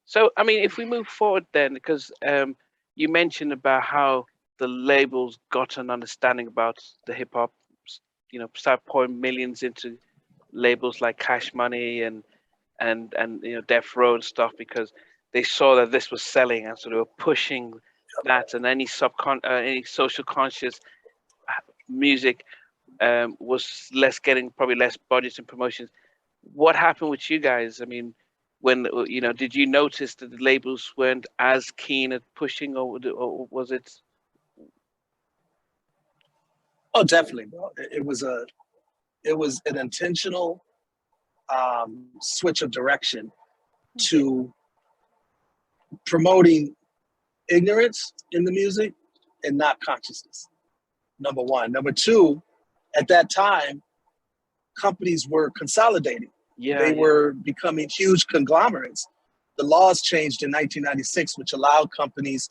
So, I mean, if we move forward then, because you mentioned about how the labels got an understanding about the hip hop, start pouring millions into labels like Cash Money and Death Row and stuff because they saw that this was selling, and so they were pushing that, and any social conscious music was less getting probably less budgets and promotions. What happened with you guys? I mean, when did you notice that the labels weren't as keen at pushing, or was it? Oh, definitely, bro. It was an intentional switch of direction to promoting ignorance in the music and not consciousness. Number one. Number two, at that time, companies were consolidating. They were becoming huge conglomerates. The laws changed in 1996, which allowed companies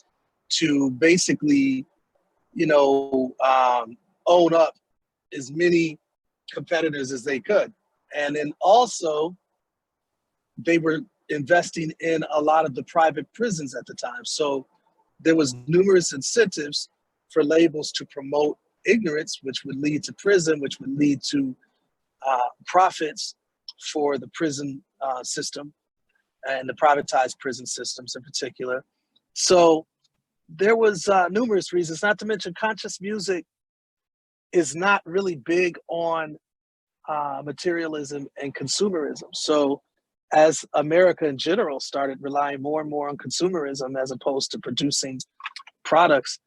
to basically, own up as many competitors as they could. And then also, they were investing in a lot of the private prisons at the time. So there was numerous incentives for labels to promote ignorance, which would lead to prison, which would lead to profits for the prison system and the privatized prison systems in particular. So there was numerous reasons, not to mention conscious music is not really big on materialism and consumerism. So as America in general started relying more and more on consumerism as opposed to producing products,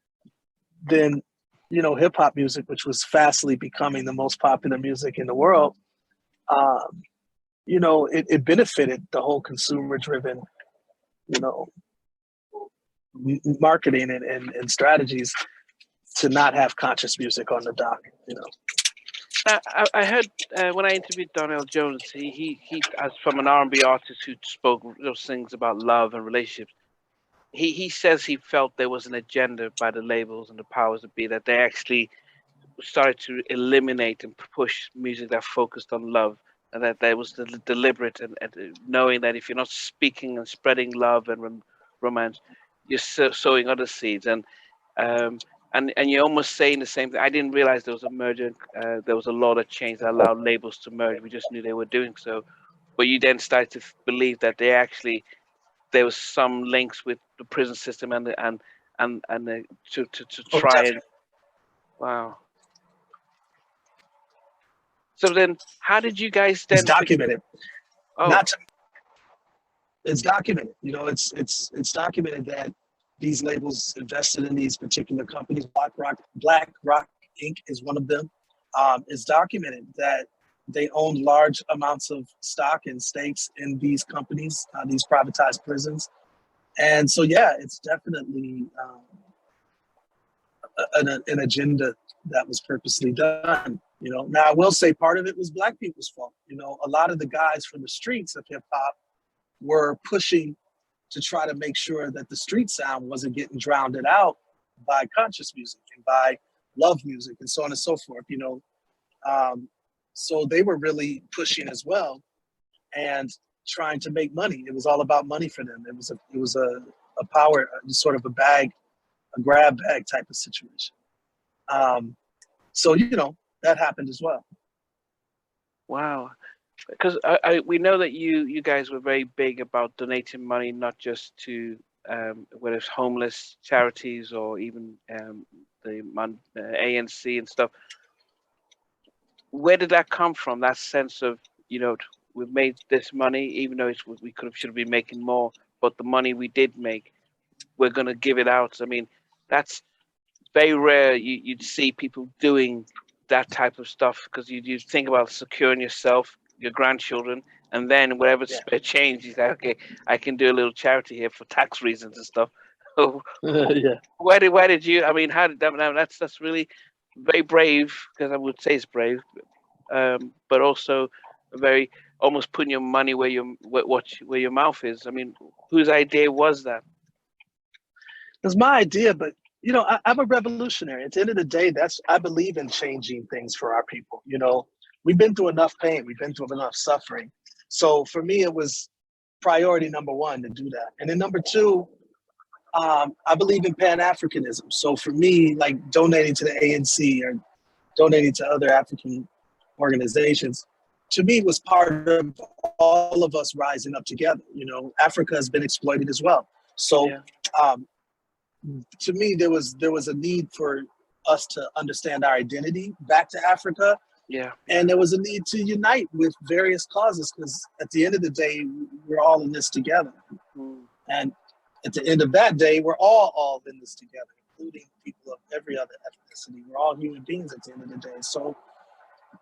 then, hip hop music, which was fastly becoming the most popular music in the world, it benefited the whole consumer driven, marketing and strategies to not have conscious music on the dock. I heard when I interviewed Donnell Jones, he as from an R&B artist who spoke those things about love and relationships. He says he felt there was an agenda by the labels and the powers that be, that they actually started to eliminate and push music that focused on love, and that there was the deliberate and knowing that if you're not speaking and spreading love and romance, you're sowing other seeds. And you're almost saying the same thing. I didn't realize there was a merger. There was a lot of change that allowed labels to merge. We just knew they were doing so. But you then started to believe that there was some links with the prison system and to try and wow. So then, how did you guys then? It's documented. Oh. It's documented. It's documented that these labels invested in these particular companies. Black Rock Inc. is one of them. It's documented that they owned large amounts of stock and stakes in these companies, these privatized prisons. And so, yeah, it's definitely an agenda that was purposely done. Now I will say part of it was Black people's fault. A lot of the guys from the streets of hip hop were pushing to try to make sure that the street sound wasn't getting drowned out by conscious music and by love music and so on and so forth. So they were really pushing as well and trying to make money. It was all about money for them. It was a power, sort of a grab bag type of situation. So that happened as well. Wow. Because we know that you guys were very big about donating money, not just to whether it's homeless charities or even the ANC and stuff. Where did that come from? That sense of we've made this money, even though we should have been making more, but the money we did make, we're going to give it out. I mean, that's very rare. You'd see people doing that type of stuff because you think about securing yourself, your grandchildren, and then whatever spare change, you say, okay, I can do a little charity here for tax reasons and stuff. Yeah. Where did you? I mean, how did that? That's really very brave, because I would say it's brave, but also very almost putting your money where your mouth is. I mean, whose idea was that? It was my idea, but I'm a revolutionary. At the end of the day, I believe in changing things for our people. We've been through enough pain. We've been through enough suffering. So for me, it was priority number one to do that. And then number two, I believe in Pan-Africanism. So for me, like donating to the ANC or donating to other African organizations, to me was part of all of us rising up together. You know, Africa has been exploited as well. So to me, there was a need for us to understand our identity back to Africa. Yeah. And there was a need to unite with various causes, because at the end of the day, we're all in this together. And at the end of that day, we're all in this together, including people of every other ethnicity. We're all human beings at the end of the day. So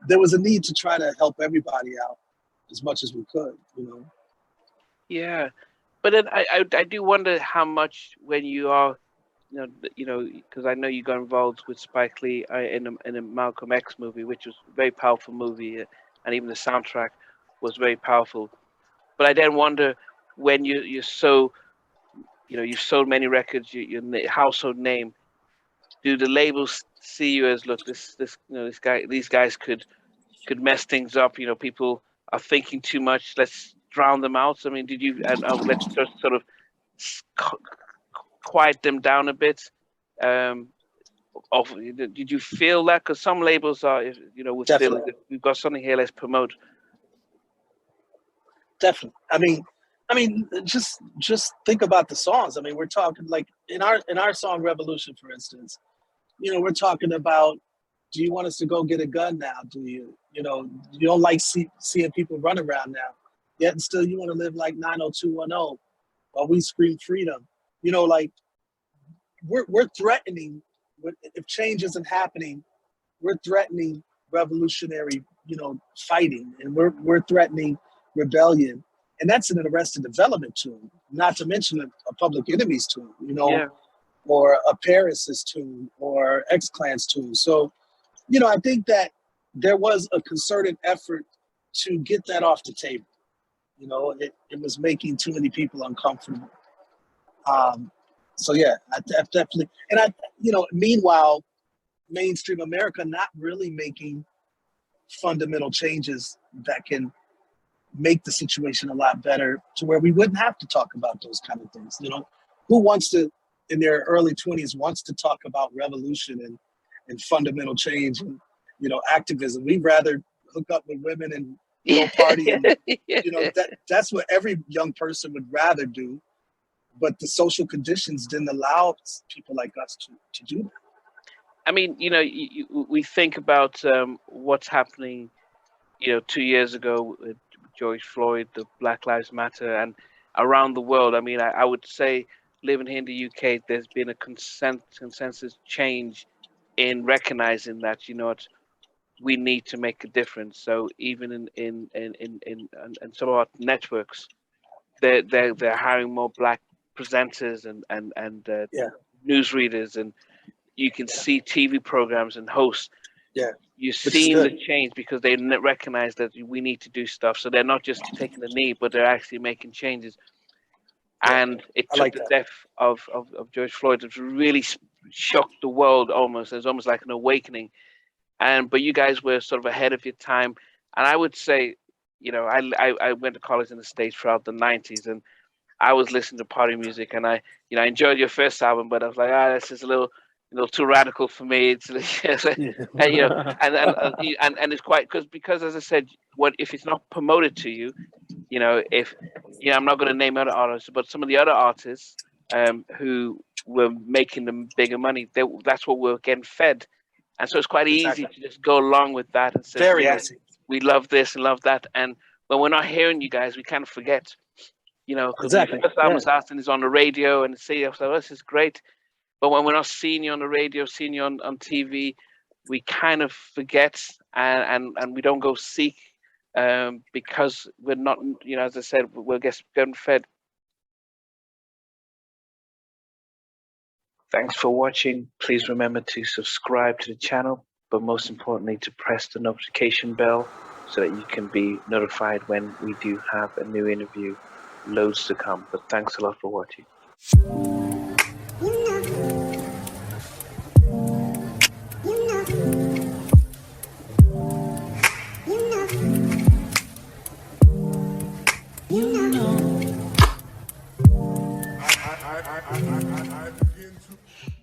there was a need to try to help everybody out as much as we could, you know? Yeah. But then I do wonder how much when you are, because I know you got involved with Spike Lee in a Malcolm X movie, which was a very powerful movie, and even the soundtrack was very powerful. But I then wonder when you're so, you've sold many records, your household name. Do the labels see you as, look, these guys could mess things up? People are thinking too much. Let's drown them out. I mean, did you let's just sort of quiet them down a bit? Did you feel that? Because some labels are, would feel like, we've got something here, let's promote. Definitely. I mean, just think about the songs. I mean, we're talking like in our song Revolution, for instance, we're talking about, do you want us to go get a gun now? Do you, you don't like seeing people run around now, yet and still you want to live like 90210 while we scream freedom. Like we're threatening, if change isn't happening, we're threatening revolutionary, fighting, and we're threatening rebellion. And that's an Arrested Development tune, not to mention a Public Enemy's tune, or a Paris's tune, or X-Clan's tune. So, I think that there was a concerted effort to get that off the table. It was making too many people uncomfortable. So yeah, I definitely, and meanwhile, mainstream America not really making fundamental changes that can make the situation a lot better, to where we wouldn't have to talk about those kind of things. Who wants to, in their early 20s, wants to talk about revolution and fundamental change and, activism? We'd rather hook up with women and go party. And, that's what every young person would rather do. But the social conditions didn't allow people like us to do that. I mean, we think about what's happening, 2 years ago with George Floyd, the Black Lives Matter, and around the world. I mean, I would say, living here in the UK, there's been a consensus change in recognizing that, we need to make a difference. So even in some of our networks, they're hiring more Black presenters and newsreaders, and you can see TV programs and hosts. Yeah, you're seeing the change because they recognize that we need to do stuff. So they're not just taking the knee, but they're actually making changes. And it took the death of George Floyd to really shock the world almost. It was almost like an awakening. But you guys were sort of ahead of your time. And I would say, I went to college in the States throughout the 90s, and I was listening to party music, and I enjoyed your first album, but I was like, this is a little too radical for me. It's and it's quite because as I said, if it's not promoted to you, if I'm not going to name other artists, but some of the other artists who were making them bigger money, that's what we're getting fed, and so it's quite easy to just go along with that and say, we love this and love that, and when we're not hearing you guys, we kind of forget. Because the first album was out and it's on the radio, and see, I was like, this is great. But when we're not seeing you on the radio, seeing you on TV, we kind of forget and we don't go seek because we're not, as I said, we're getting fed. Thanks for watching. Please remember to subscribe to the channel, but most importantly, to press the notification bell so that you can be notified when we do have a new interview. Loads to come, but thanks a lot for watching. You know. I begin to